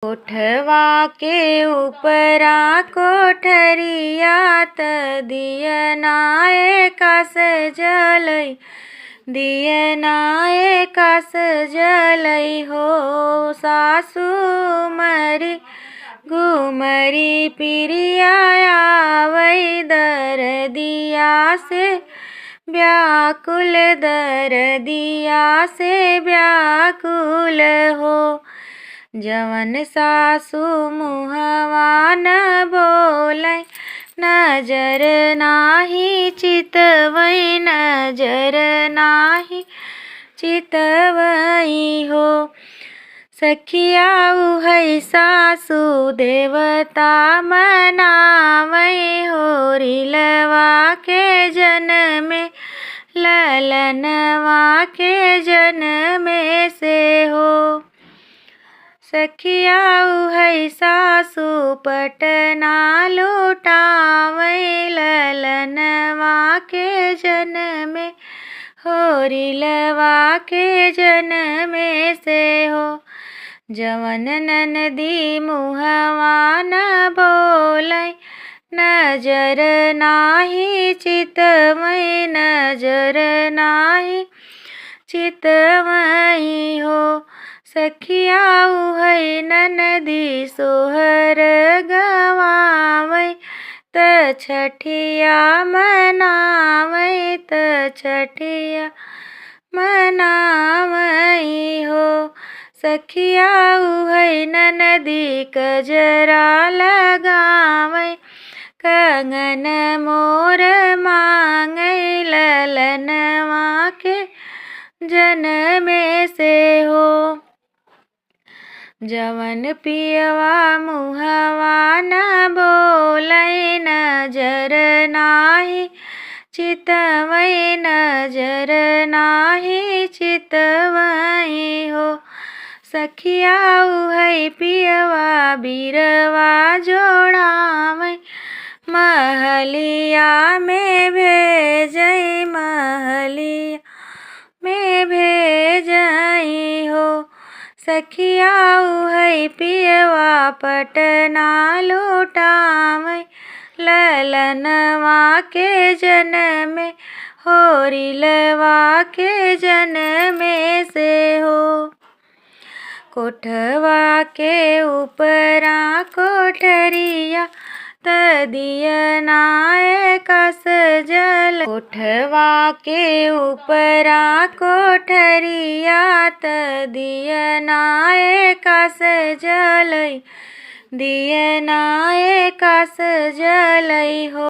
कोठवा के ऊपरा कोठरिया त दियना एकास जलई, दियना एकास जलई हो। सासू मरी घुमरी पिरिया आवई, दरदिया से व्याकुल, दरदिया से व्याकुल हो। जवन सासू मुहवा न बोलै, नजर नाही चितवई, नजर नाही चितवई हो। सखिया उहई सासू देवता मनावई, होरिलवा के जनमे ललनवा के जनमे से हो। सखिया उहई सासू पटना लुटावई, ललनवा के जनमे होरिलवा के जनमे से हो। जवन ननदी मुहवा न बोलै, नजर नाही चितवई, नजर नाही चितवई हो। सखिया उहई ननदी सोहर गवावई, त छठिया मनावई, त छठिया मनावई हो। सखिया उहई ननदी कजरा लगावई, कंगन मोर मांगई, ललनवा के जनमे से हो। जवन पियवा मुहवा न बोलै, नजर नाही चितवई, नजर नाही चितवई हो। सखिया उहई पियवा बिरवा जोड़ावई, महलिया में भेजई, महलिया में भेजई हो। सखिया उहई पियवा पटना लुटावई, ललनवा के जनमे होरिलवा के जनमे से हो। कोठवा के ऊपरा कोठरिया त दियना एकास जलई, कोठवा के ऊपरा कोठरिया त दियना एकास जलई, दियना एकास जलई हो।